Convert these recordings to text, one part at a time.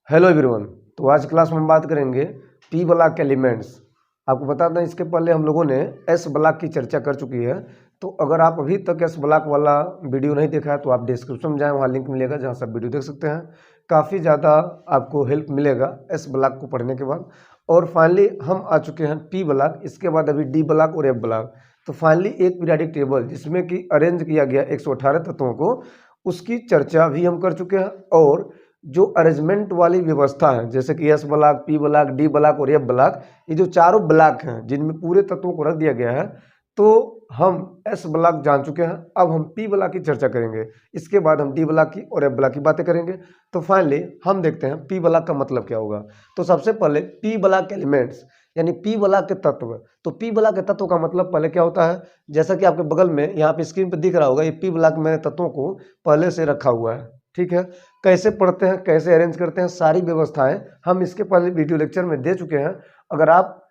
Hello everyone. तो आज class में हम बात करेंगे पी ब्लॉक एलिमेंट्स। आपको बता दें इसके पहले हम लोगों ने एस ब्लॉक की चर्चा कर चुकी है। तो अगर आप अभी तक एस ब्लॉक वाला वीडियो नहीं देखा है तो आप डिस्क्रिप्शन में जाएं, वहाँ लिंक मिलेगा जहाँ से आप वीडियो देख सकते हैं। काफ़ी ज़्यादा आपको हेल्प मिलेगा एस ब्लॉक को पढ़ने के बाद। और फाइनली हम आ चुके हैं पी ब्लॉक, इसके बाद अभी डी ब्लॉक और एफ ब्लॉक। तो फाइनली एक पीरियोडिक टेबल जिसमें कि अरेंज किया गया 118 तत्वों को, उसकी चर्चा भी हम कर चुके हैं। और जो अरेंजमेंट वाली व्यवस्था है जैसे कि S block, P block, D block और एफ ब्लॉक, ये जो चारों ब्लॉक हैं जिनमें पूरे तत्वों को रख दिया गया है, तो हम एस ब्लॉक जान चुके हैं। अब हम पी ब्लॉक की चर्चा करेंगे, इसके बाद हम डी ब्लॉक की और एफ ब्लॉक की बातें करेंगे। तो फाइनली हम देखते हैं पी ब्लॉक का मतलब क्या होगा। तो सबसे पहले पी ब्लॉक एलिमेंट्स यानी पी ब्लॉक के तत्व। तो पी ब्लॉक के तत्व का मतलब पहले क्या होता है, जैसा कि आपके बगल में यहाँ पे स्क्रीन पे दिख रहा होगा, ये पी ब्लॉक में तत्वों को पहले से रखा हुआ है। ठीक है, कैसे पढ़ते हैं, कैसे अरेंज करते हैं, सारी व्यवस्थाएं हम इसके पहले वीडियो लेक्चर में दे चुके हैं। अगर आप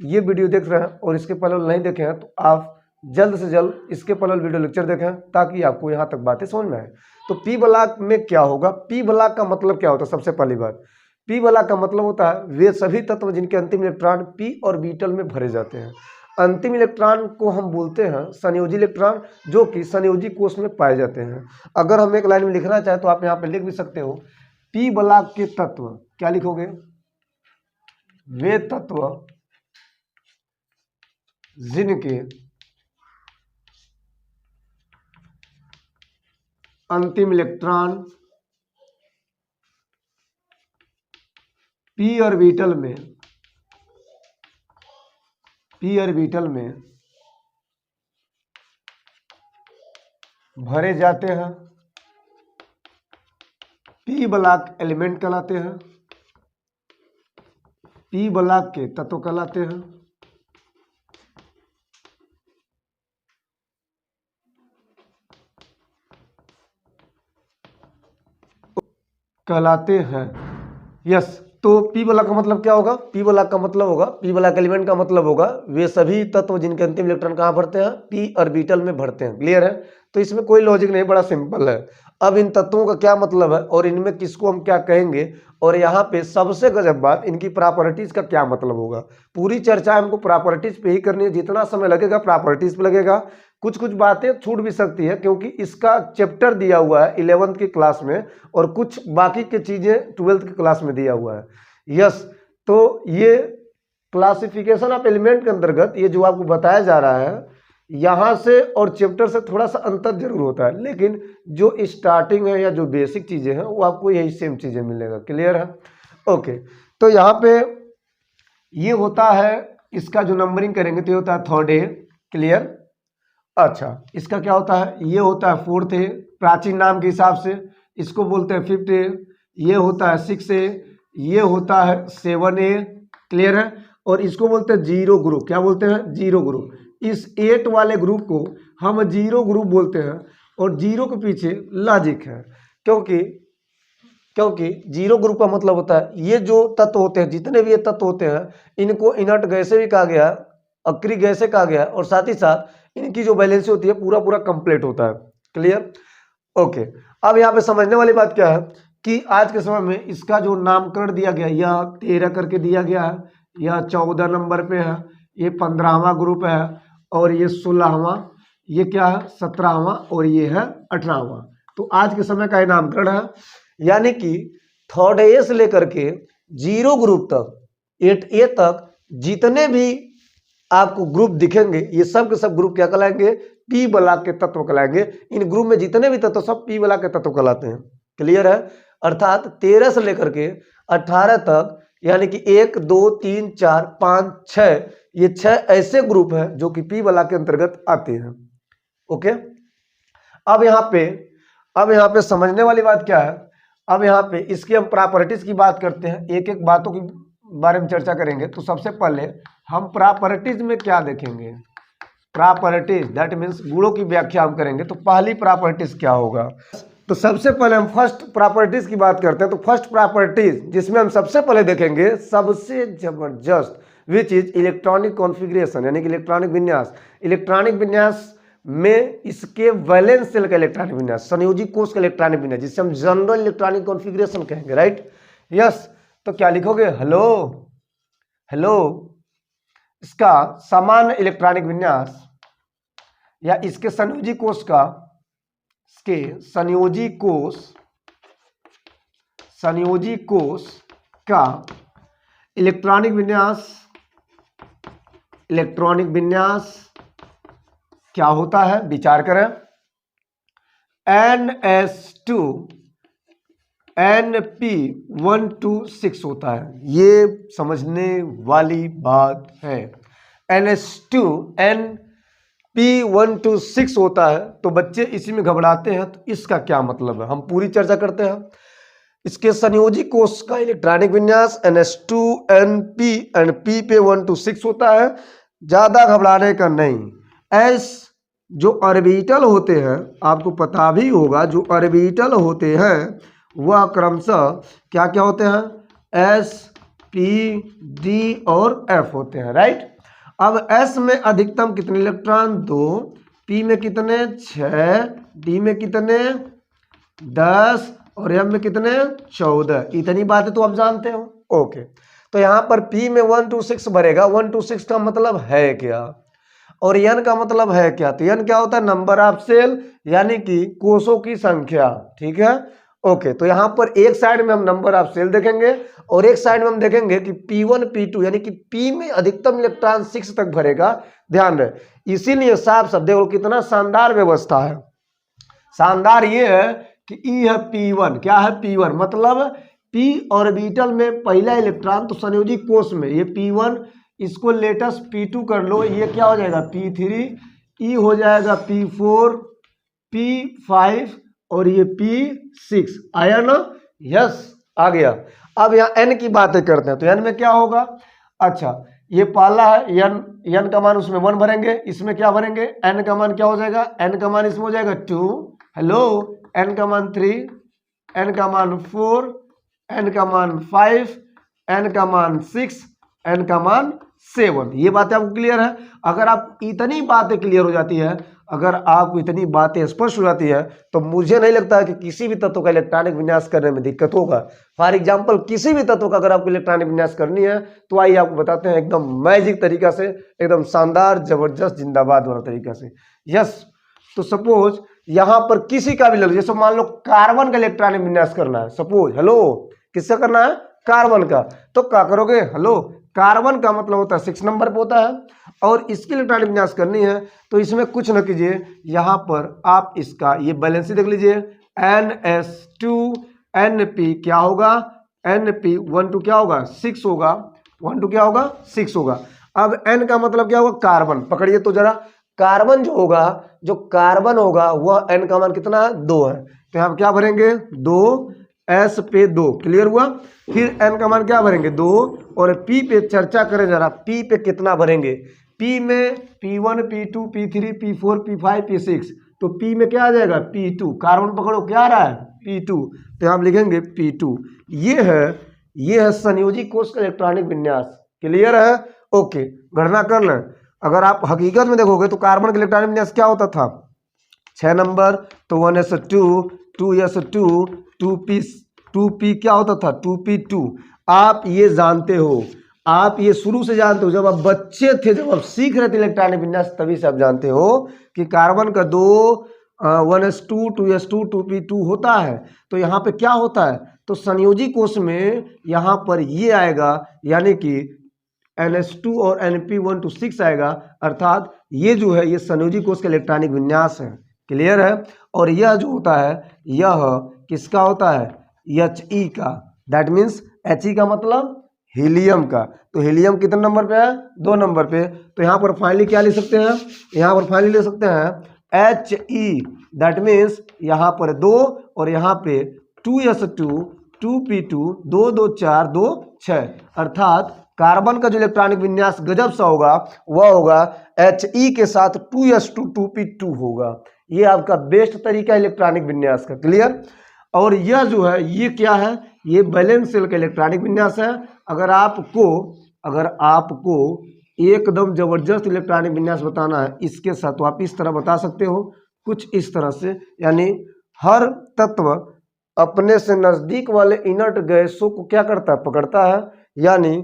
ये वीडियो देख रहे हैं और इसके पहले नहीं देखे हैं तो आप जल्द से जल्द इसके पहले वीडियो लेक्चर देखें ताकि आपको यहाँ तक बातें समझ में आए। तो पी ब्लॉक में क्या होगा, पी ब्लॉक का मतलब क्या होता है। सबसे पहली बात, पी ब्लॉक का मतलब होता है वे सभी तत्व जिनके अंतिम इलेक्ट्रॉन पी ऑर्बिटल में भरे जाते हैं। अंतिम इलेक्ट्रॉन को हम बोलते हैं संयोजी इलेक्ट्रॉन, जो कि संयोजी कोष में पाए जाते हैं। अगर हम एक लाइन में लिखना चाहें तो आप यहाँ पे लिख भी सकते हो, पी ब्लॉक के तत्व, क्या लिखोगे, वे तत्व जिनके अंतिम इलेक्ट्रॉन पी ऑर्बिटल में भरे जाते हैं, पी ब्लॉक एलिमेंट कहलाते हैं, पी ब्लॉक के तत्व कहलाते हैं। यस, तो पी ब्लॉक का मतलब क्या होगा, पी ब्लॉक का मतलब होगा, पी ब्लॉक एलिमेंट का मतलब होगा वे सभी तत्व जिनके अंतिम इलेक्ट्रॉन कहाँ भरते हैं, पी ऑर्बिटल में भरते हैं। क्लियर है। तो इसमें कोई लॉजिक नहीं, बड़ा सिंपल है। अब इन तत्वों का क्या मतलब है और इनमें किसको हम क्या कहेंगे, और यहाँ पे सबसे गजब बात, इनकी प्रॉपर्टीज का क्या मतलब होगा। पूरी चर्चा हमको प्रॉपर्टीज पे ही करनी है, जितना समय लगेगा प्रॉपर्टीज पे लगेगा। कुछ कुछ बातें छूट भी सकती है क्योंकि इसका चैप्टर दिया हुआ है 11th की क्लास में और कुछ बाकी की चीजें 12th की क्लास में दिया हुआ है। यस, तो ये क्लासिफिकेशन ऑफ एलिमेंट के अंतर्गत ये जो आपको बताया जा रहा है, यहाँ से और चैप्टर से थोड़ा सा अंतर जरूर होता है, लेकिन जो स्टार्टिंग है या जो बेसिक चीजें हैं वो आपको यही सेम चीजें मिलेगा। क्लियर है। ओके, तो यहाँ पे ये होता है, इसका जो नंबरिंग करेंगे तो ये होता है थर्ड ए। क्लियर। अच्छा, इसका क्या होता है, ये होता है फोर्थ ए प्राचीन नाम के हिसाब से, इसको बोलते हैं फिफ्थ ए, ये होता है 6 ए, ये होता है 7 ए। क्लियर है। और इसको बोलते हैं जीरो ग्रुप, क्या बोलते हैं, जीरो ग्रुप। इस 8 वाले ग्रुप को हम जीरो ग्रुप बोलते हैं और जीरो के पीछे लॉजिक है, क्योंकि जीरो ग्रुप का मतलब होता है ये जो तत्व होते हैं, जितने भी ये तत्व होते हैं, इनको इनर्ट गैसें भी कहा गया, अक्रिय गैसें कहा गया, और साथ ही साथ इनकी जो बैलेंस होती है पूरा पूरा कंप्लीट होता है। क्लियर। ओके, अब यहाँ पे समझने वाली बात क्या है कि आज के समय में इसका जो नामकरण दिया गया, यह 13 करके दिया गया है, यह 14 नंबर पे है, ये 15वां ग्रुप है, और ये 16वां, ये क्या है 17वां, और ये है 18वां। तो आज के समय का ये नामकरण है। यानी कि थर्ड ए से लेकर के जीरो ग्रुप तक, 8A तक जितने भी आपको ग्रुप दिखेंगे, ये सब के सब ग्रुप क्या कहलाएंगे, पी ब्लॉक के तत्व कहलाएंगे। इन ग्रुप में जितने भी तत्व सब पी ब्लॉक के तत्व कहलाते हैं। क्लियर है। अर्थात 13 से लेकर के 18 तक, यानी कि 1 2 3 4 5 6, ये 6 ऐसे ग्रुप हैं जो कि पी ब्लॉक के अंतर्गत आते हैं। ओके, अब यहाँ पे समझने वाली बात क्या है, अब यहाँ पे इसकी हम प्रॉपर्टीज की बात करते हैं, एक एक बातों की बारे में चर्चा करेंगे। तो सबसे पहले हम प्रॉपर्टीज में क्या देखेंगे, प्रॉपर्टीज दैट मीन्स गुणों की व्याख्या हम करेंगे। तो पहली प्रॉपर्टीज क्या होगा, तो सबसे पहले हम फर्स्ट प्रॉपर्टीज की बात करते हैं। तो फर्स्ट प्रॉपर्टीज जिसमें हम सबसे पहले देखेंगे, सबसे जबरदस्त, विच इज इलेक्ट्रॉनिक कॉन्फ़िगरेशन, यानी कि इलेक्ट्रॉनिक विन्यास। इलेक्ट्रॉनिक विन्यास में इसके वैलेंस सेल का इलेक्ट्रॉनिक विन्यास, संयोजी कोष का इलेक्ट्रॉनिक विन्यास, जिसे हम जनरल इलेक्ट्रॉनिक कॉन्फ़िगरेशन कहेंगे। राइट, यस, तो क्या लिखोगे? Hello hello. इसका सामान्य इलेक्ट्रॉनिक विन्यास या इसके संयोजी कोष का, इसके संयोजी कोष का इलेक्ट्रॉनिक विन्यास क्या होता है? विचार करें। NS2 NP126 होता है। ये समझने वाली बात है। NS2 NP126 होता है। तो बच्चे इसी में घबराते हैं, तो इसका क्या मतलब है? हम पूरी चर्चा करते हैं। इसके संयोजी कोष का इलेक्ट्रॉनिक विन्यास NS2 NP एंड P पे 126 होता है। ज्यादा घबराने का नहीं। S जो ऑर्बिटल होते हैं, आपको पता भी होगा, जो ऑर्बिटल होते हैं वह क्रमशः क्या क्या होते हैं? S P D और F होते हैं, राइट। अब S में अधिकतम कितने इलेक्ट्रॉन? 2, P में कितने? 6, D में कितने? 10 और M में कितने? 14। इतनी बातें तो आप जानते हो। ओके, तो यहाँ पर P में 126 भरेगा। 126 का मतलब है क्या और N का मतलब है क्या? तो N क्या होता है? नंबर ऑफ सेल, यानी कि कोषों की संख्या, ठीक है। ओके, तो यहाँ पर एक साइड में हम नंबर ऑफ सेल देखेंगे और एक साइड में हम देखेंगे कि P1 P2 यानी कि P में अधिकतम इलेक्ट्रॉन 6 तक भरेगा। ध्यान रहे, इसीलिए साफ शब्द देखो कितना शानदार व्यवस्था है। शानदार ये है कि E है P1, क्या है? P1 मतलब P ऑर्बिटल में पहला इलेक्ट्रॉन, तो संयोजी कोष में ये P1, इसको लेटेस्ट P2 कर लो, ये क्या हो जाएगा? P3, E हो जाएगा P4, P5 और ये P6। आया ना? यस, आ गया। अब यहाँ N की बातें करते हैं, तो N में क्या होगा? अच्छा, ये पहला है N का मान, उसमें 1 भरेंगे, इसमें क्या भरेंगे? N का मान क्या हो जाएगा? N का मान इसमें हो जाएगा 2। हेलो, N का मान 3, N का मान 4, N का मान 5, N का मान 6, N का मान 7। ये बातें आपको क्लियर है? अगर आप इतनी बातें क्लियर हो जाती है, अगर आपको इतनी बातें स्पष्ट हो जाती है, तो मुझे नहीं लगता है कि किसी भी तत्व का इलेक्ट्रॉनिक विन्यास करने में दिक्कत होगा। फॉर एग्जांपल, किसी भी तत्व का अगर आपको इलेक्ट्रॉनिक विन्यास करनी है, तो आइए आपको बताते हैं एकदम मैजिक तरीका से, एकदम शानदार, जबरदस्त, जिंदाबाद वाला तरीका से। यस, तो सपोज यहां पर किसी का भी ले लो, जैसे मान लो कार्बन का इलेक्ट्रॉनिक विन्यास करना है, सपोज। हेलो, किसका करना है? कार्बन का। तो क्या करोगे? हेलो, कार्बन का मतलब होता है 6 नंबर पे होता है और इसकी इलेक्ट्रॉनिक विन्यास करनी है, तो इसमें कुछ न कीजिए, यहां पर आप इसका ये बैलेंस देख लीजिए। NS2 NP क्या होगा? NP12 क्या होगा? 6 होगा। 12 क्या होगा? 6 होगा। अब N का मतलब क्या होगा? कार्बन। पकड़िए तो जरा, कार्बन जो होगा, जो कार्बन होगा वह N का मान कितना है? 2 है। तो यहाँ क्या भरेंगे? 2, S पे 2। क्लियर हुआ? फिर N का मान क्या भरेंगे? 2। और P पे चर्चा करें जरा, P पे कितना भरेंगे? P में P1 P2 P3 P4 P5 P6। तो P में क्या आ जाएगा? P2। कार्बन पकड़ो, क्या आ रहा है? P2। तो यहाँ लिखेंगे P2। ये है संयोजी कोष का इलेक्ट्रॉनिक विन्यास। क्लियर है? ओके, गणना कर लें। अगर आप हकीकत में देखोगे तो कार्बन का इलेक्ट्रॉनिक विन्यास क्या होता था? 6 नंबर, तो 1s2 2s2 2p क्या होता था? 2p2। आप ये जानते हो, आप ये शुरू से जानते हो, जब आप बच्चे थे, जब आप सीख रहे थे इलेक्ट्रॉनिक विन्यास, तभी से आप जानते हो कि कार्बन का 1s2 2s2 2p2 होता है। तो यहाँ पे क्या होता है? तो संयोजी कोष में यहाँ पर ये आएगा, यानी कि NS2 और NP126 आएगा, अर्थात ये जो है ये संयोजी कोष का इलेक्ट्रॉनिक विन्यास है। क्लियर है? और यह जो होता है, यह किसका होता है? He का। दैट मीन्स He का मतलब हीलियम का। तो हीलियम कितने नंबर पे है? 2 नंबर पे। तो यहाँ पर फाइनली क्या ले सकते हैं? यहाँ पर फाइनली ले सकते हैं He। दैट मीन्स यहाँ पर 2 और यहाँ पे 2s2 2p2 2 2 4 2 6। अर्थात कार्बन का जो इलेक्ट्रॉनिक विन्यास गजब सा होगा, वह होगा He के साथ 2s2 2p2 होगा। ये आपका बेस्ट तरीका है इलेक्ट्रॉनिक विन्यास का। क्लियर? और यह जो है, ये क्या है? ये वैलेंस शेल का इलेक्ट्रॉनिक विन्यास है। अगर आपको एकदम जबरदस्त इलेक्ट्रॉनिक विन्यास बताना है इसके साथ, तो आप इस तरह बता सकते हो, कुछ इस तरह से, यानी हर तत्व अपने से नजदीक वाले इनर्ट गैसों को क्या करता है, पकड़ता है। यानी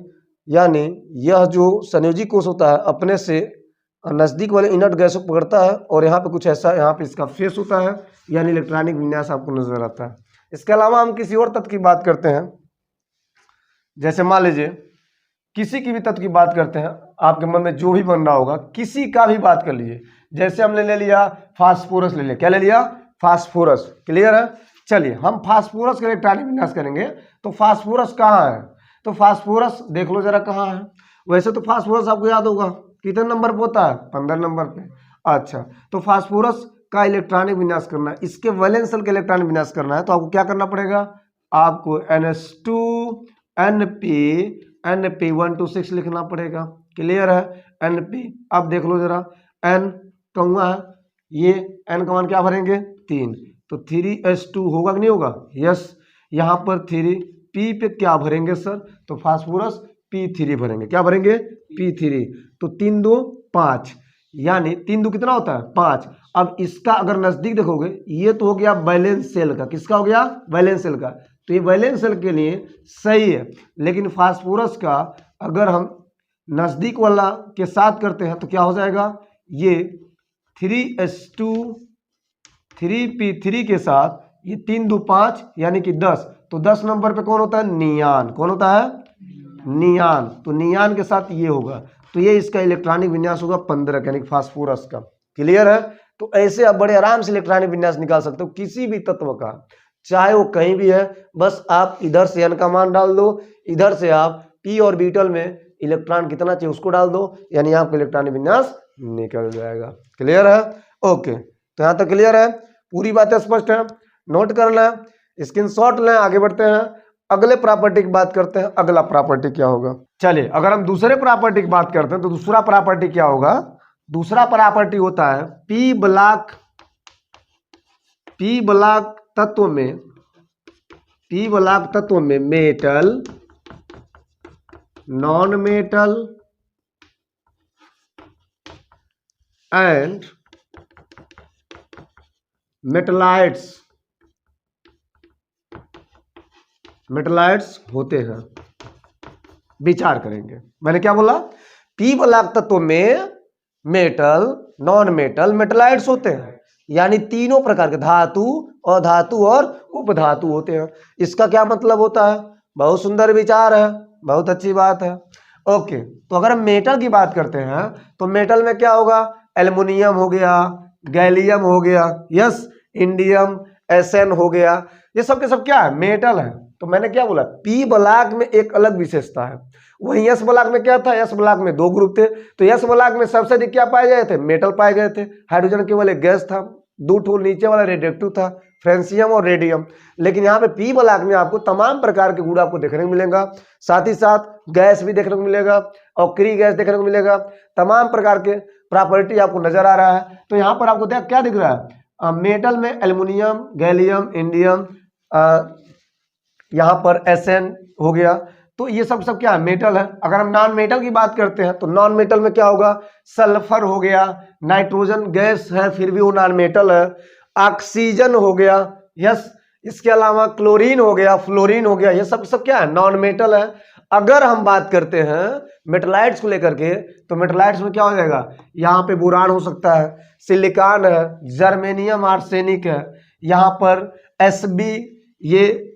यह जो संयोजी कोष होता है अपने से नजदीक वाले इनर्ट गैसों को पकड़ता है, और यहाँ पे कुछ ऐसा, यहाँ पे इसका फेस होता है, यानी इलेक्ट्रॉनिक विन्यास आपको नजर आता है। इसके अलावा हम किसी और तत्व की बात करते हैं, जैसे मान लीजिए किसी की भी तत्व की बात करते हैं, आपके मन में जो भी बन रहा होगा, किसी का भी बात कर लीजिए। जैसे हमने ले लिया फास्फोरस, ले लिया, क्या ले लिया, फास्फोरस। क्लियर है। चलिए हम फास्फोरस का इलेक्ट्रॉनिक विन्यास करेंगे। तो फास्फोरस कहाँ है, तो फास्फोरस देख लो जरा कहाँ है। वैसे तो फास्फोरस आपको याद होगा कितने नंबर पे होता है, 15 नंबर पे। अच्छा, तो फास्फोरस का इलेक्ट्रॉनिक विन्यास करना है, इसके वैलेंस शेल का इलेक्ट्रॉनिक विन्यास करना है, तो आपको क्या करना पड़ेगा, आपको NH2 NP 126 लिखना पड़ेगा। क्लियर है। NP, अब देख लो जरा, N कहूँगा है, ये N का मान क्या भरेंगे, 3, तो 3H2 होगा कि नहीं होगा, यस। यहाँ पर 3 P पे क्या भरेंगे सर, तो फास्फोरस P3 भरेंगे, क्या भरेंगे, P3। तो 3 2 5, यानी 3 2 कितना होता है, 5। अब इसका अगर नजदीक देखोगे, ये तो हो गया वैलेंस शेल का, किसका हो गया, वैलेंस शेल का, तो ये वैलेंस शेल के लिए सही है। लेकिन फास्फोरस का अगर हम नजदीक वाला के साथ करते हैं तो क्या हो जाएगा, ये 3H2 3P3 के साथ ये 3 2 5 यानी कि 10, तो 10 नंबर पे कौन होता है, नियान। कौन होता है, नियान। तो नियान के साथ ये होगा, तो ये इसका इलेक्ट्रॉनिक विन्यास होगा 15 यानी फास्फोरस का। क्लियर है। तो ऐसे आप बड़े आराम से इलेक्ट्रॉनिक विन्यास निकाल सकते हो किसी भी तत्व का, चाहे वो कहीं भी है। बस आप इधर से n का मान डाल दो, इधर से आप p और बीटल में इलेक्ट्रॉन कितना चाहिए उसको डाल दो, यानी आपका इलेक्ट्रॉनिक विन्यास निकल जाएगा। क्लियर है। ओके, तो यहाँ तक क्लियर है, पूरी बातें स्पष्ट है, नोट कर लें, स्क्रीनशॉट लें, आगे बढ़ते हैं, अगले प्रॉपर्टी की बात करते हैं। अगला प्रॉपर्टी क्या होगा, चलिए अगर हम दूसरे प्रॉपर्टी की बात करते हैं तो दूसरा प्रॉपर्टी क्या होगा, दूसरा प्रॉपर्टी होता है p ब्लॉक तत्व में, p ब्लॉक तत्व में मेटल, नॉन मेटल एंड मेटलाइट्स होते हैं। विचार करेंगे, मैंने क्या बोला, p ब्लॉक तत्व में मेटल, नॉन मेटल, मेटलाइट्स होते हैं, यानी तीनों प्रकार के धातु, अधातु और उपधातु होते हैं। इसका क्या मतलब होता है, बहुत सुंदर विचार है, बहुत अच्छी बात है। ओके, तो अगर हम मेटल की बात करते हैं तो मेटल में क्या होगा, एल्युमिनियम हो गया, गैलियम हो गया, यस, इंडियम, एसएन हो गया, ये सब के सब क्या है, मेटल है। तो मैंने क्या बोला, पी ब्लॉक में एक अलग विशेषता है, वहीं एस ब्लॉक में क्या था, एस ब्लॉक में 2 ग्रुप थे, तो एस ब्लॉक में सबसे अधिक क्या पाए गए थे, मेटल पाए गए थे। हाइड्रोजन केवल एक गैस था, 2 ठो नीचे वाला रेडियोएक्टिव था, फ्रेंसियम और रेडियम। लेकिन यहाँ पे पी ब्लॉक में आपको तमाम प्रकार के गुण आपको देखने को मिलेगा, साथ ही साथ गैस भी देखने को मिलेगा, ऑक्री गैस देखने को मिलेगा, तमाम प्रकार के प्रॉपर्टी आपको नजर आ रहा है। तो यहाँ पर आपको क्या दिख रहा है, मेटल में एल्युमिनियम, गैलियम, इंडियम, यहाँ पर एसएन हो गया, तो ये सब क्या है, मेटल है। अगर हम नॉन मेटल की बात करते हैं तो नॉन मेटल में क्या होगा, सल्फर हो गया, नाइट्रोजन गैस है फिर भी वो नॉन मेटल है, ऑक्सीजन हो गया, यस, इसके अलावा क्लोरीन हो गया, फ्लोरीन हो गया, ये सब क्या है, नॉन मेटल है। अगर हम बात करते हैं मेटलाइट्स को लेकर के, तो मेटलाइट्स में क्या हो जाएगा, यहाँ पे बोरान हो सकता है, सिलिकॉन है, जर्मेनियम आर्सेनिक है, यहाँ पर Sb, ये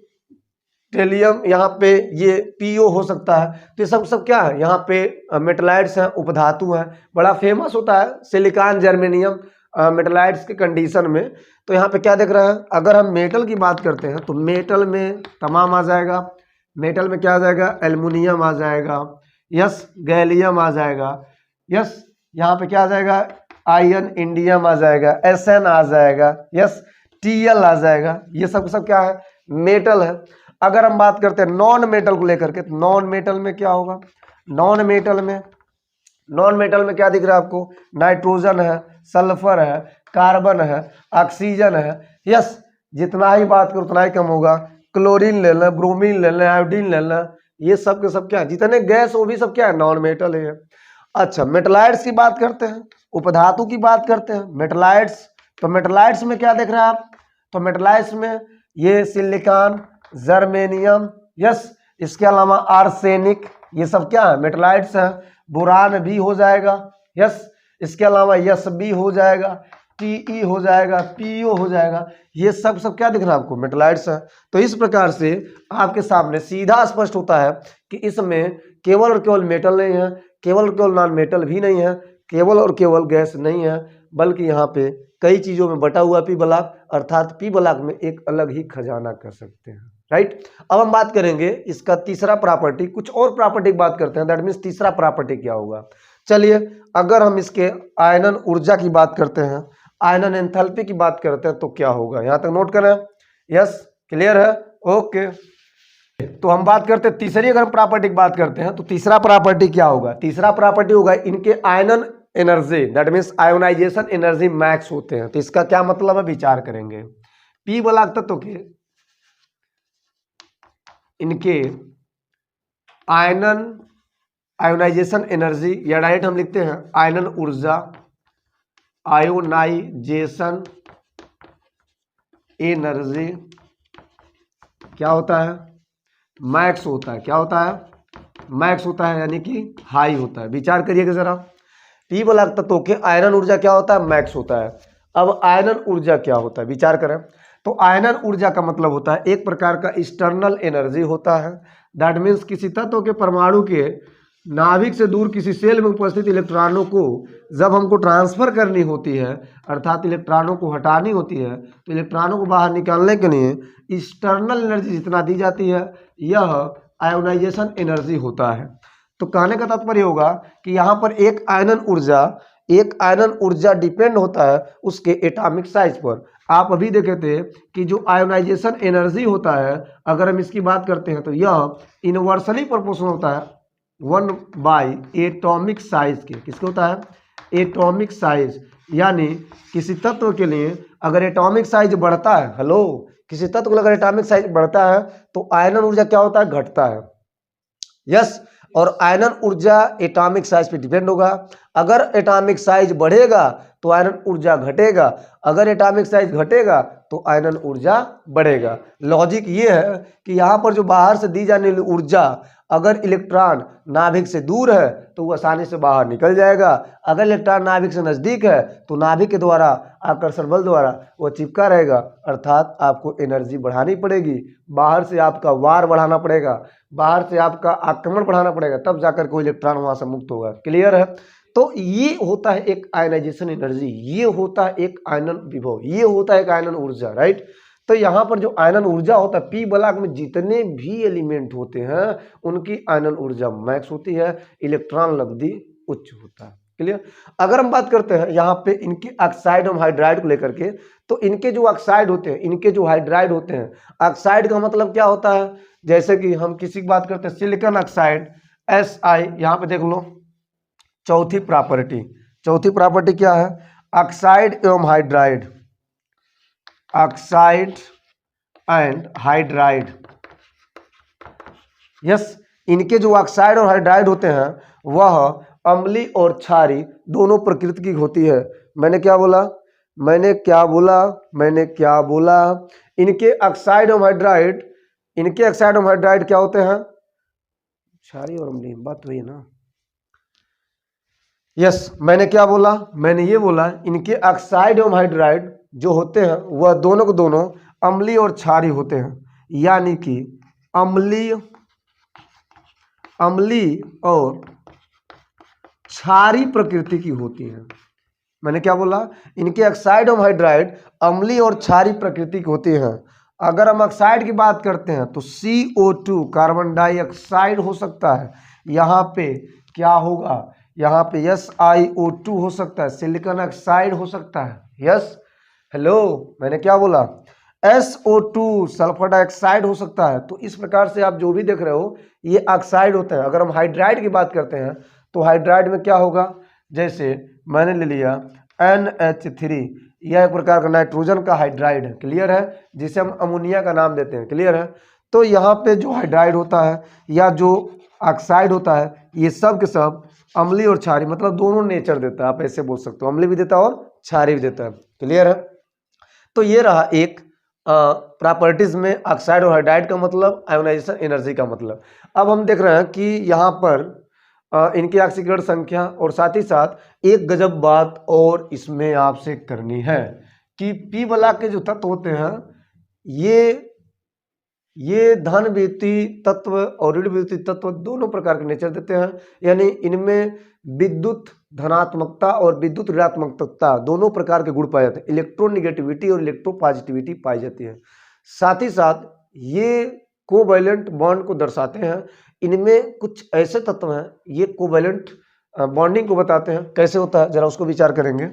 टेलियम, यहाँ पे ये पीओ हो सकता है। तो ये सब क्या है, यहाँ पे मेटलाइट्स हैं, उपधातु हैं, बड़ा फेमस होता है सिलिकॉन, जर्मेनियम मेटलाइट्स के कंडीशन में। तो यहाँ पे क्या देख रहा है, अगर हम मेटल की बात करते हैं तो मेटल में तमाम आ जाएगा, मेटल में क्या आ जाएगा, एल्युमिनियम आ जाएगा, यस, गैलियम आ जाएगा, यस, यहाँ पे क्या आ जाएगा, आयरन, इंडियम आ जाएगा, एसएन आ जाएगा, यस, टीएल आ जाएगा, ये सब क्या है, मेटल है। अगर हम बात करते हैं नॉन मेटल को लेकर के, तो नॉन मेटल में क्या होगा, नॉन मेटल में क्या दिख रहा है आपको, नाइट्रोजन है, सल्फर है, कार्बन है, ऑक्सीजन है, यस, जितना ही बात करो उतना ही कम होगा, क्लोरीन ले लें, ब्रोमीन ले लें, आयोडीन ले लें, ये सब के सब क्या है, जितने गैस वो भी सब क्या है, नॉन मेटल है। अच्छा, मेटलाइट्स की बात करते हैं, उपधातु की बात करते हैं, मेटलाइट्स, तो मेटलाइट्स में क्या देख रहे हैं आप, तो मेटलाइट्स में ये सिलिकॉन, जर्मेनियम, यस, इसके अलावा आर्सेनिक, ये सब क्या है, मेटलाइट्स हैं। बोरान भी हो जाएगा, यस, इसके अलावा यस भी हो जाएगा, टी हो जाएगा, पीओ हो जाएगा, ये सब क्या दिख रहा है आपको, मेटलाइट्स है। तो इस प्रकार से आपके सामने सीधा स्पष्ट होता है कि इसमें केवल और केवल मेटल नहीं है, केवल और केवल नॉन मेटल भी नहीं है, केवल और केवल गैस नहीं है, बल्कि यहाँ पे कई चीजों में बटा हुआ पी ब्लॉक, अर्थात पी ब्लॉक में एक अलग ही खजाना कर सकते हैं, राइट। अब हम बात करेंगे इसका तीसरा प्रॉपर्टी, कुछ और प्रॉपर्टी की बात करते हैं, दैट मीन्स तीसरा प्रॉपर्टी क्या होगा। चलिए, अगर हम इसके आयनन ऊर्जा की बात करते हैं, आयनन एंथैल्पी की बात करते हैं, तो क्या होगा, यहां तक नोट करें, यस, क्लियर है, ओके। तो हम बात करते हैं तीसरी, अगर हम प्रॉपर्टी की बात करते हैं तो तीसरा प्रॉपर्टी क्या होगा, तीसरा प्रॉपर्टी होगा इनके आयनन energy, that means ionisation energy max होते हैं। तो इसका क्या मतलब है, विचार करेंगे। पी ब्लॉक तत्व के इनके आयोनाइजेशन एनर्जी, या डायरेक्ट हम लिखते हैं आयनन ऊर्जा, आयोनाइजेशन एनर्जी क्या होता है, मैक्स होता है। क्या होता है, मैक्स होता है, यानी कि हाई होता है। विचार करिएगा जरा, पी ब्लॉक तत्वों के आयनन ऊर्जा क्या होता है, मैक्स होता है। अब आयनन ऊर्जा क्या होता है, विचार करें। तो आयनन ऊर्जा का मतलब होता है एक प्रकार का एक्सटर्नल एनर्जी होता है, दैट मीन्स किसी तत्व के परमाणु के नाभिक से दूर किसी सेल में उपस्थित इलेक्ट्रॉनों को जब हमको ट्रांसफर करनी होती है, अर्थात इलेक्ट्रॉनों को हटानी होती है, तो इलेक्ट्रॉनों को बाहर निकालने के लिए एक्सटर्नल एनर्जी जितना दी जाती है, यह आयोनाइजेशन एनर्जी होता है। तो कहने का तात्पर्य होगा कि यहाँ पर एक आयनन ऊर्जा डिपेंड होता है उसके एटॉमिक साइज पर। आप अभी देखे थे कि जो आयोनाइजेशन एनर्जी होता है, अगर हम इसकी बात करते हैं तो यह इनवर्सली प्रोपोर्शनल होता है 1 एटॉमिक साइज के। किसके होता है, एटॉमिक साइज, यानी किसी तत्व के लिए अगर एटॉमिक साइज बढ़ता है, हेलो, किसी तत्व का अगर एटॉमिक साइज बढ़ता है तो आयनन ऊर्जा क्या होता है, घटता है, यस। और आयनन ऊर्जा एटॉमिक साइज पे डिपेंड होगा। अगर एटॉमिक साइज बढ़ेगा तो आयनन ऊर्जा घटेगा, अगर एटॉमिक साइज घटेगा तो आयनन ऊर्जा बढ़ेगा। लॉजिक ये है कि यहाँ पर जो बाहर से दी जाने वाली ऊर्जा, अगर इलेक्ट्रॉन नाभिक से दूर है तो वो आसानी से बाहर निकल जाएगा, अगर इलेक्ट्रॉन नाभिक से नजदीक है तो नाभिक के द्वारा आकर्षण बल द्वारा वो चिपका रहेगा, अर्थात आपको एनर्जी बढ़ानी पड़ेगी, बाहर से आपका वार बढ़ाना पड़ेगा, बाहर से आपका आक्रमण बढ़ाना पड़ेगा, तब जाकर कोई इलेक्ट्रॉन वहां से मुक्त होगा। क्लियर है। तो ये होता है एक आयनाइजेशन एनर्जी, ये होता है एक आयनन विभव, ये होता है एक आयनन ऊर्जा, राइट। तो यहाँ पर जो आयनन ऊर्जा होता है, पी ब्लॉक में जितने भी एलिमेंट होते हैं उनकी आयनन ऊर्जा मैक्स होती है, इलेक्ट्रॉन लब्धि उच्च होता है। क्लियर। अगर हम बात करते हैं यहाँ पे इनके ऑक्साइड और हाइड्राइड को लेकर के, तो इनके जो ऑक्साइड होते हैं, इनके जो हाइड्राइड होते हैं, ऑक्साइड का मतलब क्या होता है, जैसे कि हम किसी की बात करते हैं सिलिकॉन ऑक्साइड Si, यहाँ पे देख लो चौथी प्रॉपर्टी क्या है, ऑक्साइड एवं hydride, oxide and hydride, yes. इनके जो ऑक्साइड और हाइड्राइड होते हैं वह अम्लीय और क्षारीय दोनों प्रकृति की होती है। मैंने क्या बोला, इनके ऑक्साइड और हाइड्राइड क्या होते हैं, क्षारीय और अम्लीय, बात तो ये ना, यस। मैंने ये बोला इनके ऑक्साइड एवं हाइड्राइड जो होते हैं वह दोनों को दोनों अम्लीय और क्षारीय होते हैं, यानी कि अम्लीय और क्षारीय प्रकृति की होती है। मैंने क्या बोला, इनके ऑक्साइड एवं हाइड्राइड अम्लीय और क्षारीय प्रकृति की होती हैं। अगर हम ऑक्साइड की बात करते हैं तो CO2 कार्बन डाइऑक्साइड हो सकता है, यहाँ पे क्या होगा, यहाँ पे SiO2 हो सकता है, सिलिकॉन ऑक्साइड हो सकता है, यस। हेलो, मैंने क्या बोला, SO2 सल्फर डाइऑक्साइड हो सकता है। तो इस प्रकार से आप जो भी देख रहे हो ये ऑक्साइड होता है। अगर हम हाइड्राइड की बात करते हैं तो हाइड्राइड में क्या होगा, जैसे मैंने ले लिया NH3, यह एक प्रकार का नाइट्रोजन का हाइड्राइड है, क्लियर है, जिसे हम अमोनिया का नाम देते हैं, क्लियर है। तो यहाँ पे जो हाइड्राइड होता है या जो ऑक्साइड होता है, ये सब के सब अम्लीय और क्षारीय, मतलब दोनों नेचर देता है, आप ऐसे बोल सकते हो, अम्लीय भी देता है और क्षारीय भी देता है, क्लियर है। तो ये रहा एक प्रॉपर्टीज में ऑक्साइड और हाइड्राइड का मतलब, आयोनाइजेशन एनर्जी का मतलब। अब हम देख रहे हैं कि यहाँ पर इनकी ऑक्सीकरण संख्या, और साथ ही साथ एक गजब बात और इसमें आपसे करनी है कि पी बला के जो तत्व होते हैं ये धन विद्युती तत्व और ऋण विद्युती तत्व दोनों प्रकार के नेचर देते हैं, यानी इनमें विद्युत धनात्मकता और विद्युत ऋणात्मकता दोनों प्रकार के गुण पाए जाते हैं, इलेक्ट्रोनिगेटिविटी और इलेक्ट्रोपॉजिटिविटी पाई जाती है। साथ ही साथ ये कोवैलेंट बॉन्ड को दर्शाते हैं। इनमें कुछ ऐसे तत्व हैं, ये कोवैलेंट बॉन्डिंग को बताते हैं। कैसे होता है जरा उसको विचार करेंगे।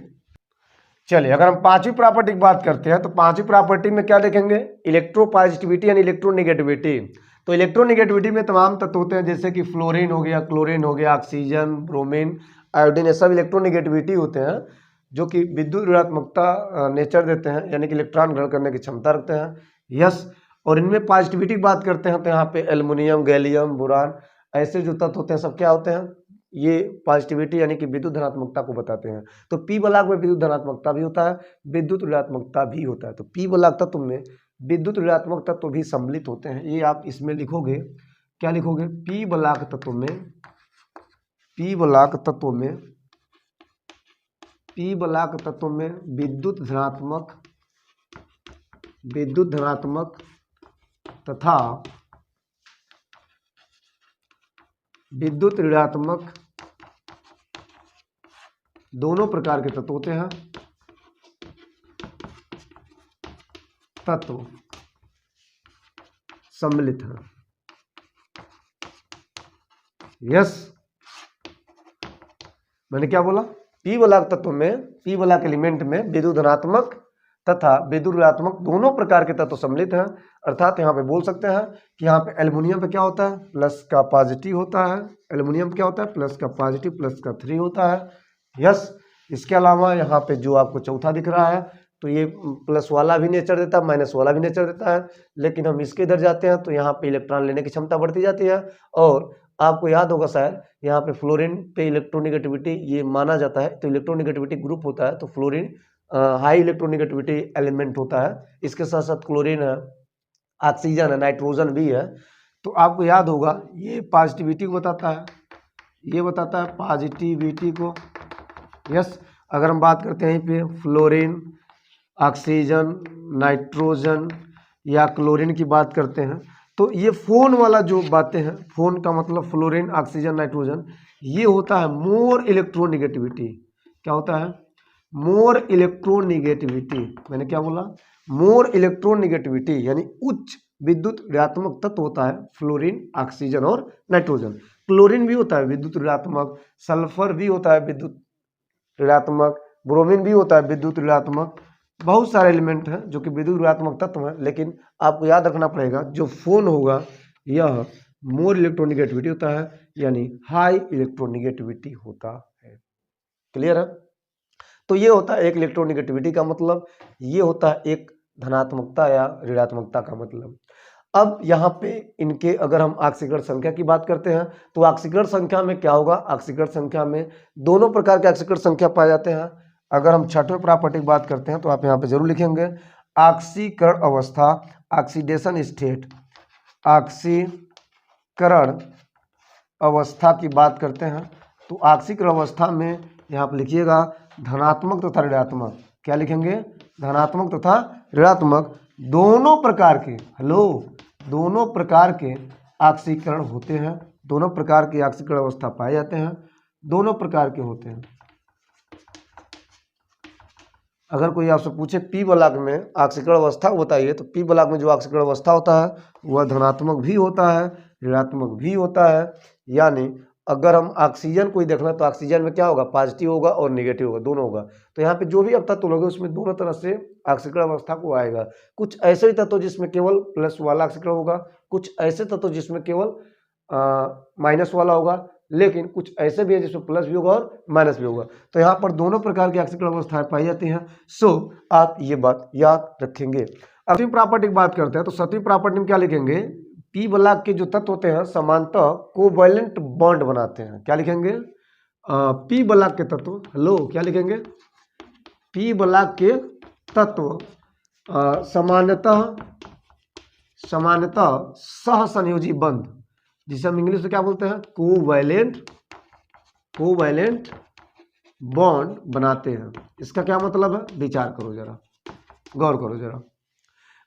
चलिए, अगर हम पांचवी प्रॉपर्टी की बात करते हैं तो पांचवी प्रॉपर्टी में क्या देखेंगे, इलेक्ट्रोपॉजिटिविटी यानी इलेक्ट्रोनिगेटिविटी। तो इलेक्ट्रोनिगेटिविटी में तमाम तत्व होते हैं, जैसे कि फ्लोरीन हो गया, क्लोरीन हो गया, ऑक्सीजन, ब्रोमीन, आयोडीन, ये सब इलेक्ट्रोनिगेटिविटी होते हैं जो कि विद्युत ऋणात्मकता नेचर देते हैं, यानी कि इलेक्ट्रॉन ग्रहण करने की क्षमता रखते हैं। यस, और इनमें पॉजिटिविटी की बात करते हैं तो यहाँ पे एल्युमिनियम, गैलियम, बोरान, ऐसे जो तत्व होते हैं सब क्या होते हैं, ये पॉजिटिविटी यानी कि विद्युत धनात्मकता को बताते हैं। तो पी बलाक में विद्युत धनात्मकता भी होता है, विद्युत ऋणात्मकता भी होता है। तो पी बलाक तत्व में विद्युत ऋणात्मक तत्व भी सम्मिलित होते हैं। ये आप इसमें लिखोगे, क्या लिखोगे, पी बलाक तत्व में, पी बलाक तत्व में, पी बलाक तत्व में विद्युत धनात्मक तथा विद्युत ऋणात्मक दोनों प्रकार के तत्व होते हैं। तत्व सम्मिलित हैं। यस, मैंने क्या बोला, पी बलाक तत्व में, पी बलाक एलिमेंट में विद्युत धनात्मक तथा विद्युत ऋणात्मक दोनों प्रकार के तत्व सम्मिलित हैं। अर्थात यहाँ पे बोल सकते हैं कि यहाँ पे एल्युमिनियम पे क्या होता है, प्लस का पॉजिटिव होता है, एल्युमिनियम क्या होता है, प्लस का पॉजिटिव, प्लस का 3 होता है। यस, इसके अलावा यहाँ पे जो आपको चौथा दिख रहा है तो ये प्लस वाला भी नेचर देता है, माइनस वाला भी नेचर देता है, लेकिन हम इसके इधर जाते हैं तो यहाँ पे इलेक्ट्रॉन लेने की क्षमता बढ़ती जाती है। और आपको याद होगा शायद यहाँ पे फ्लोरीन पे इलेक्ट्रोनिगेटिविटी ये माना जाता है, तो इलेक्ट्रोनिगेटिविटी ग्रुप होता है, तो फ्लोरीन हाई इलेक्ट्रोनिगेटिविटी एलिमेंट होता है। इसके साथ साथ क्लोरीन है, ऑक्सीजन है, नाइट्रोजन भी है। तो आपको याद होगा ये पॉजिटिविटी को बताता है, ये बताता है पॉजिटिविटी को। यस, अगर हम बात करते हैं यहीं पे फ्लोरीन, ऑक्सीजन, नाइट्रोजन या क्लोरीन की बात करते हैं तो ये फोन वाला जो बातें हैं, फोन का मतलब फ्लोरीन, ऑक्सीजन, नाइट्रोजन, ये होता है मोर इलेक्ट्रोनिगेटिविटी। क्या होता है, मोर इलेक्ट्रोनिगेटिविटी। मैंने क्या बोला, मोर इलेक्ट्रोनिगेटिविटी, यानी उच्च विद्युत ऋणात्मक तत्व होता है फ्लोरीन, ऑक्सीजन और नाइट्रोजन। क्लोरीन भी होता है विद्युत ऋणात्मक, सल्फर भी होता है विद्युत ऋणात्मक, ब्रोमीन भी होता है विद्युत ऋणात्मक। बहुत सारे एलिमेंट हैं जो कि विद्युत ऋणात्मक तत्व हैं, लेकिन आपको याद रखना पड़ेगा जो फोन होगा यह मोर इलेक्ट्रोनिगेटिविटी होता है, यानी हाई इलेक्ट्रोनिगेटिविटी होता है। क्लियर है। तो ये होता है एक इलेक्ट्रोनिगेटिविटी का मतलब, ये होता है एक धनात्मकता या ऋणात्मकता का मतलब। अब यहाँ पे इनके अगर हम ऑक्सीकरण संख्या की बात करते हैं तो ऑक्सीकरण संख्या में क्या होगा, ऑक्सीकरण संख्या में दोनों प्रकार के ऑक्सीकरण संख्या पाए जाते हैं। अगर हम छठवें प्रॉपर्टी की बात करते हैं तो आप यहाँ पे जरूर लिखेंगे ऑक्सीकरण अवस्था, ऑक्सीडेशन स्टेट। ऑक्सीकरण अवस्था की बात करते हैं तो ऑक्सीकरण अवस्था में यहाँ पे लिखिएगा धनात्मक तथा ऋणात्मक। क्या लिखेंगे, धनात्मक तथा ऋणात्मक दोनों प्रकार के, हेलो, दोनों प्रकार के ऑक्सीकरण होते हैं। दोनों प्रकार की ऑक्सीकरण अवस्था पाए जाते हैं, दोनों प्रकार के होते हैं। अगर कोई आपसे पूछे पी ब्लॉक में ऑक्सीकरण अवस्था बताइए, तो पी ब्लॉक में जो ऑक्सीकरण अवस्था होता है वह धनात्मक भी होता है, ऋणात्मक भी होता है। यानी अगर हम ऑक्सीजन को ही देखना तो ऑक्सीजन में क्या होगा, पॉजिटिव होगा और निगेटिव होगा, दोनों होगा। तो यहाँ पे जो भी अब तत्व होंगे उसमें दोनों तरह से ऑक्सीकरण अवस्था को आएगा। कुछ ऐसे ही तत्व जिसमें केवल प्लस वाला ऑक्सीकरण होगा, कुछ ऐसे तत्व जिसमें केवल माइनस वाला होगा, लेकिन कुछ ऐसे भी है जिसमें प्लस भी होगा और माइनस भी होगा। तो यहाँ पर दोनों प्रकार की ऑक्सीकरण अवस्थाएं पाई जाती हैं। सो आप ये बात याद रखेंगे। सातवीं प्रॉपर्टी की बात करते हैं तो सातवीं प्रॉपर्टी में क्या लिखेंगे, पी ब्लॉक के जो तत्व होते हैं समानतः कोवैलेंट बॉन्ड बनाते हैं। क्या लिखेंगे, पी ब्लॉक के तत्व, हेलो, क्या लिखेंगे, पी ब्लॉक के तत्व सामान्यतः सहसंयोजी बंध, जिसे हम इंग्लिश में क्या बोलते हैं, कोवैलेंट बॉन्ड बनाते हैं। इसका क्या मतलब है, विचार करो जरा, गौर करो जरा।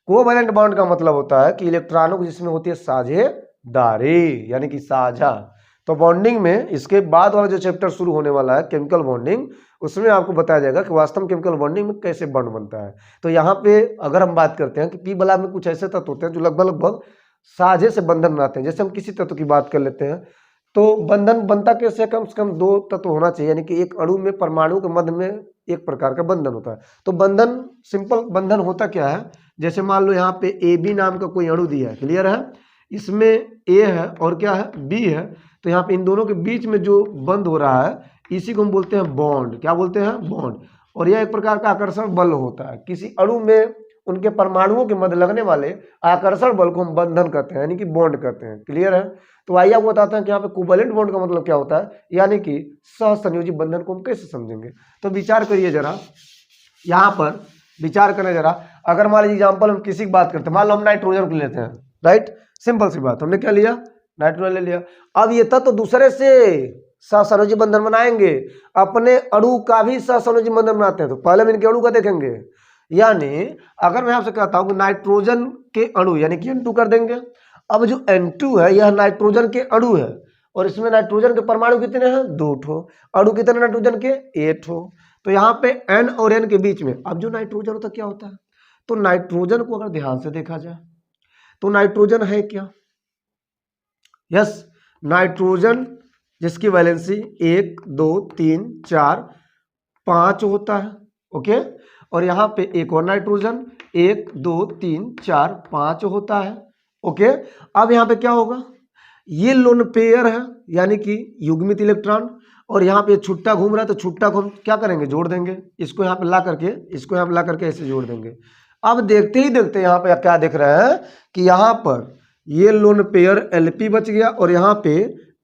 कोवैलेंट बॉन्ड का मतलब होता है कि इलेक्ट्रॉनों की जिसमें होती है साझेदारी, यानी कि साझा। तो बॉन्डिंग में इसके बाद वाला जो चैप्टर शुरू होने वाला है केमिकल बॉन्डिंग, उसमें आपको बताया जाएगा कि वास्तव में केमिकल बॉन्डिंग में कैसे बॉन्ड बनता है। तो यहाँ पे अगर हम बात करते हैं कि पी बला में कुछ ऐसे तत्व होते हैं जो लगभग साझे से बंधन बनाते हैं। जैसे हम किसी तत्व की बात कर लेते हैं तो बंधन बनता कैसे है, कम से कम दो तत्व होना चाहिए, यानी कि एक अणु में परमाणु के मध्य में एक प्रकार का बंधन होता है। तो बंधन, सिंपल बंधन होता क्या है, जैसे मान लो यहाँ पे ए बी नाम का कोई अणु दिया है, क्लियर है, इसमें ए है और क्या है, बी है। तो यहाँ पे इन दोनों के बीच में जो बंध हो रहा है इसी को हम बोलते हैं बॉन्ड। क्या बोलते हैं, बॉन्ड। और यह एक प्रकार का आकर्षण बल होता है। किसी अणु में उनके परमाणुओं के मध्य लगने वाले आकर्षण बल को हम बंधन कहते हैं, यानी कि बॉन्ड कहते हैं, क्लियर है। तो आइए आपको बताते हैं कि यहाँ पे कोवैलेंट बॉन्ड का मतलब क्या होता है, यानी कि सहसंयोजी बंधन को हम कैसे समझेंगे। तो विचार करिए जरा, यहाँ पर विचार करें जरा। अगर मान लीजिए एग्जाम्पल हम किसी की बात करते हैं, मान लो हम नाइट्रोजन को लेते हैं, राइट, सिंपल सी बात, हमने क्या लिया, नाइट्रोजन ले लिया। अब ये तत्व दूसरे से सहसंयोजी बंधन बनाएंगे, अपने अणु का भी सहसंयोजी बंधन बनाते हैं। तो पहले हम इनके अणु का देखेंगे, यानी अगर मैं आपसे कहता हूं कि नाइट्रोजन के अणु यानी कि N2 कर देंगे। अब जो N2 है यह नाइट्रोजन के अणु है और इसमें नाइट्रोजन के परमाणु कितने हैं, 2 ठो, अणु कितने नाइट्रोजन के, 8 ठो। तो यहाँ पे N और N के बीच में अब जो नाइट्रोजन होता है क्या होता है, तो नाइट्रोजन को अगर ध्यान से देखा जाए तो नाइट्रोजन है क्या, यस, नाइट्रोजन जिसकी वैलेंसी 1 2 3 4 5 होता है, ओके। और यहाँ पे एक और नाइट्रोजन 1 2 3 4 5 होता है, ओके। अब यहाँ पे क्या होगा, ये लोन पेयर है यानी कि युग्मित इलेक्ट्रॉन, और यहाँ पे छुट्टा घूम रहा है तो छुट्टा को हम क्या करेंगे, जोड़ देंगे, इसको यहाँ पे ला करके, इसको यहाँ पे ला करके ऐसे जोड़ देंगे। अब देखते ही देखते यहाँ पे क्या देख रहे हैं कि यहाँ पर ये लोन पेयर Lp बच गया और यहाँ पे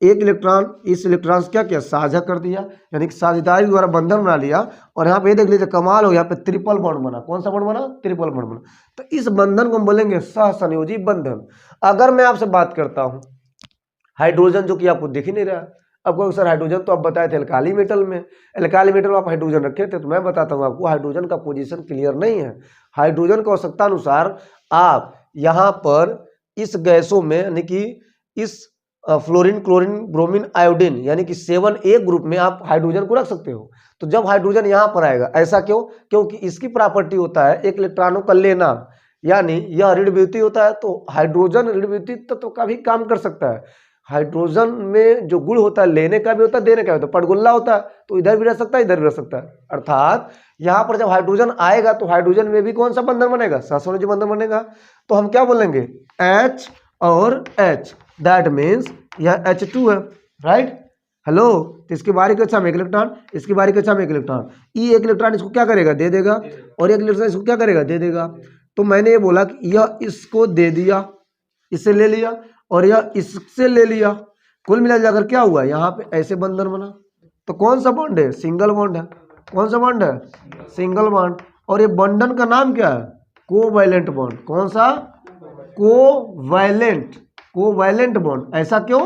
एक इलेक्ट्रॉन इस इलेक्ट्रॉन से क्या किया, साझा कर दिया, यानी कि साझेदारी द्वारा बंधन बना लिया। और यहाँ पे देख लीजिए कमाल हो, यहाँ पे ट्रिपल बॉन्ड बना। कौन सा बॉन्ड बना, ट्रिपल बॉन्ड बना। तो इस बंधन को हम बोलेंगे सहसंयोजी बंधन। अगर मैं आपसे बात करता हूँ हाइड्रोजन, जो कि आपको दिख ही नहीं रहा, आपको सर हाइड्रोजन तो आप बताए थे एल्काली मेटल में, एल्काली मेटल में आप हाइड्रोजन रखे थे, तो मैं बताता हूँ आपको हाइड्रोजन का पोजीशन क्लियर नहीं है। हाइड्रोजन की आवश्यकता अनुसार आप यहाँ पर इस गैसों में यानी कि इस फ्लोरीन क्लोरीन ब्रोमीन आयोडीन यानी कि 7A ग्रुप में आप हाइड्रोजन को रख सकते हो। तो जब हाइड्रोजन यहाँ पर आएगा, ऐसा क्यों, क्योंकि इसकी प्रॉपर्टी होता है एक इलेक्ट्रॉनों का लेना, यानी यह ऋण विद्युती होता है। तो हाइड्रोजन ऋण विद्युती तत्व का भी काम कर सकता है। हाइड्रोजन में जो गुण होता है लेने का भी होता है, देने का भी होता है, पटगुल्ला होता है, तो इधर भी रह सकता है, इधर भी रह सकता है। अर्थात यहाँ पर जब हाइड्रोजन आएगा तो हाइड्रोजन में भी कौन सा बंधन बनेगा, सहसंयोजी बंधन बनेगा। तो हम क्या बोलेंगे, H और H, दैट मीन्स यह H2 है, राइट, हेलो। तो इसकी बारी कक्षा में एक इलेक्ट्रॉन, इसकी बारी कक्षा में एक इलेक्ट्रॉन, ये एक इलेक्ट्रॉन इसको क्या करेगा, दे देगा, और एक इलेक्ट्रॉन इसको क्या करेगा, दे देगा। तो मैंने ये बोला कि यह इसको दे दिया, इससे ले लिया, और यह इससे ले लिया, कुल मिला जाकर क्या हुआ, यहाँ पे ऐसे बंधन बना। तो कौन सा बॉन्ड है, सिंगल बॉन्ड है। कौन सा बॉन्ड है, सिंगल बॉन्ड। और ये बंधन का नाम क्या है, कोवैलेंट बॉन्ड। कौन सा, कोवैलेंट, कोवैलेंट बॉन्ड। ऐसा क्यों,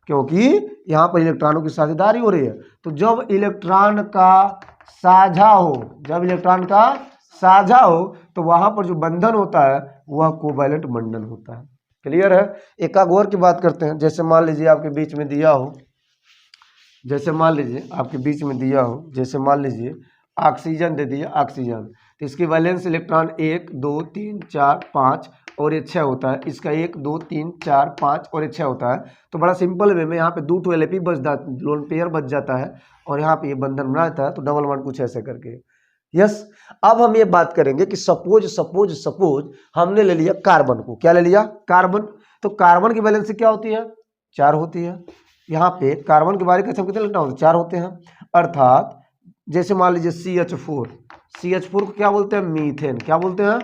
क्योंकि यहाँ पर इलेक्ट्रॉनों की साझेदारी हो रही है। तो जब इलेक्ट्रॉन का साझा हो, जब इलेक्ट्रॉन का साझा हो तो वहां पर जो बंधन होता है वह कोवैलेंट बंधन होता है, क्लियर है। एक और की बात करते हैं। जैसे मान लीजिए आपके बीच में दिया हो, जैसे मान लीजिए आपके बीच में दिया हो, जैसे मान लीजिए ऑक्सीजन दे दिया, ऑक्सीजन, तो इसकी वैलेंस इलेक्ट्रॉन 1 2 3 4 5 और ये 6 होता है। इसका 1 2 3 4 5 और ये 6 होता है। तो बड़ा सिंपल वे में यहाँ पे 2 Lp बच जाता, लोन पेयर बच जाता है, और यहाँ पे ये बंधन बना जाता है। तो डबल बॉन्ड कुछ ऐसे करके, यस। अब हम ये बात करेंगे कि सपोज हमने ले लिया कार्बन को, क्या ले लिया, कार्बन। तो कार्बन की वैलेंसी क्या होती है, 4 होती है। यहाँ पे कार्बन के बारे में कितने इलेक्ट्रॉन, 4 होते हैं। अर्थात जैसे मान लीजिए CH4, CH4 को क्या बोलते हैं, मीथेन। क्या बोलते हैं,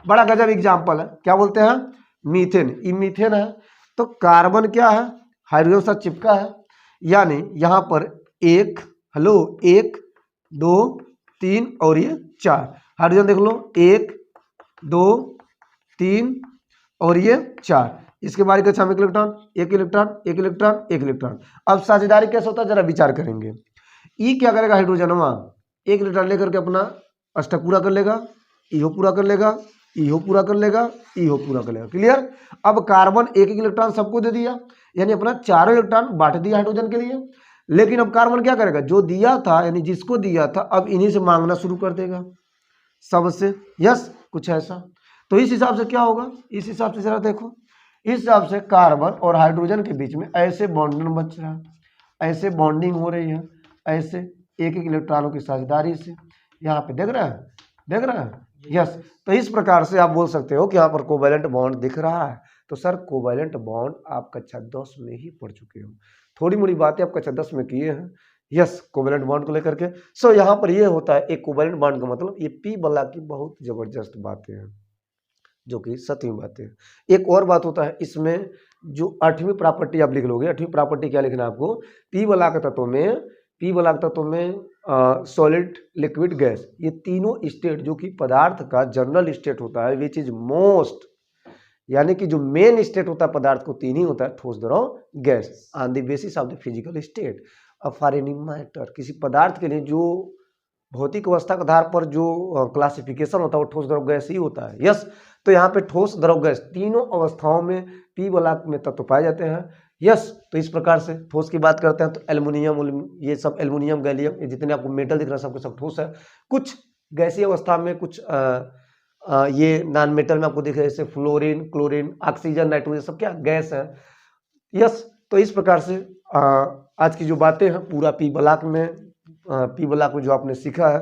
बड़ा गजब एग्जाम्पल है, क्या बोलते हैं, मीथेन। ये मीथेन है। तो कार्बन क्या है, हाइड्रोजन साथ चिपका है, यानी यहाँ पर 1 हेलो 1 2 3 और ये 4 हाइड्रोजन देख लो, 1 2 3 और ये 4। इसके बाहरी कक्षा में एक इलेक्ट्रॉन, एक इलेक्ट्रॉन, एक इलेक्ट्रॉन, एक इलेक्ट्रॉन। अब साझेदारी कैसे होता है जरा विचार करेंगे। ई क्या करेगा, हाइड्रोजनवा एक इलेक्ट्रॉन लेकर के अपना अष्टक पूरा कर लेगा, इहो पूरा कर लेगा, इहो पूरा कर लेगा, इहो पूरा कर लेगा। क्लियर। अब कार्बन एक एक इलेक्ट्रॉन सबको दे दिया, यानी अपना चारों इलेक्ट्रॉन बांट दिया हाइड्रोजन के लिए। लेकिन अब कार्बन क्या करेगा, जो दिया था यानी जिसको दिया था अब इन्हीं से मांगना शुरू कर देगा सबसे। यस, कुछ ऐसा। तो इस हिसाब से क्या होगा, इस हिसाब से जरा देखो, इस हिसाब से कार्बन और हाइड्रोजन के बीच में ऐसे बॉन्डिंग बच रहा है, ऐसे बॉन्डिंग हो रही है, ऐसे एक एक इलेक्ट्रॉनों की साझेदारी से। यहाँ पे देख रहे हैं, देख रहे हैं। यस, तो इस प्रकार से आप बोल सकते हो कि यहाँ पर कोवैलेंट बॉन्ड दिख रहा है। तो सर कोवैलेंट बॉन्ड आप कक्षा 10 में ही पढ़ चुके हो, थोड़ी मोड़ी बातें आप कक्षा 10 में किए हैं। यस, कोवैलेंट बॉन्ड को लेकर के। सो यहाँ पर ये होता है एक कोवैलेंट बॉन्ड का मतलब ये पी बला की बहुत जबरदस्त बातें हैं, जो कि सत्यमी बातें हैं। एक और बात होता है इसमें, जो 8वीं प्रॉपर्टी आप लिख लोगे। 8वीं प्रॉपर्टी क्या लिखना है आपको, पी बला के तत्वों में, पी बला के तत्वों में सॉलिड, लिक्विड, गैस, ये तीनों स्टेट जो कि पदार्थ का जनरल स्टेट होता है, विच इज मोस्ट, यानी कि जो मेन स्टेट होता है पदार्थ को तीन ही होता है, ठोस, द्रव, gas, on the basis of the physical state of for any matter. किसी पदार्थ के लिए जो भौतिक अवस्था के आधार पर जो क्लासिफिकेशन होता है वो ठोस, द्रव, गैस ही होता है। यस, तो यहाँ पे ठोस, द्रव, गैस तीनों अवस्थाओं में पी बलाक में तत्व पाए जाते हैं। यस, तो इस प्रकार से ठोस की बात करते हैं तो एल्युमिनियम, ये सब एल्युमिनियम, गैलियम, ये जितने आपको मेटल दिख रहा है सबके सब ठोस है। कुछ गैसीय अवस्था में, कुछ ये नॉन मेटल में आपको दिख रहा है, जैसे फ्लोरीन, क्लोरीन, ऑक्सीजन, नाइट्रोजन, सब क्या गैस है। यस, तो इस प्रकार से आज की जो बातें हैं पूरा पी बलाक में, पी बलाक में जो आपने सीखा है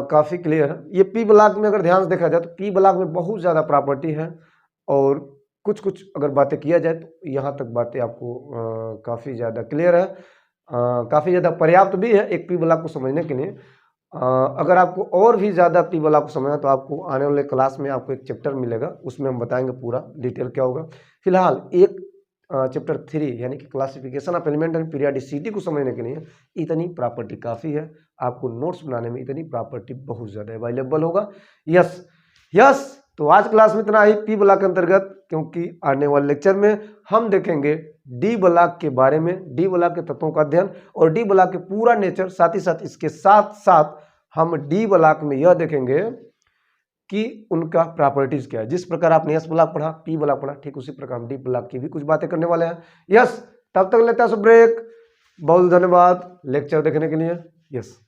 काफ़ी क्लियर है। ये पी बलाक में अगर ध्यान से देखा जाए तो पी बलाक में बहुत ज़्यादा प्रॉपर्टी है, और कुछ कुछ अगर बातें किया जाए तो यहाँ तक बातें आपको काफ़ी ज़्यादा क्लियर है, काफ़ी ज़्यादा पर्याप्त भी है एक पी बलाक को समझने के लिए। अगर आपको और भी ज़्यादा पी बलाक को समझना तो आपको आने वाले क्लास में आपको एक चैप्टर मिलेगा, उसमें हम बताएंगे पूरा डिटेल क्या होगा। फिलहाल एक चैप्टर 3 यानी कि classification of element and periodicity को समझने के लिए इतनी प्रॉपर्टी काफ़ी है। आपको नोट्स बनाने में इतनी प्रॉपर्टी बहुत ज़्यादा अवेलेबल होगा। यस यस, तो आज क्लास में इतना ही पी ब्लॉक के अंतर्गत, क्योंकि आने वाले लेक्चर में हम देखेंगे डी ब्लॉक के बारे में, डी ब्लॉक के तत्वों का अध्ययन और डी ब्लॉक के पूरा नेचर। साथ ही साथ इसके साथ साथ हम डी ब्लॉक में यह देखेंगे कि उनका प्रॉपर्टीज क्या है। जिस प्रकार आपने एस ब्लॉक पढ़ा, पी ब्लॉक पढ़ा, ठीक उसी प्रकार हम डी ब्लॉक की भी कुछ बातें करने वाले हैं। यस, तब तक लेता है ब्रेक। बहुत धन्यवाद लेक्चर देखने के लिए। यस।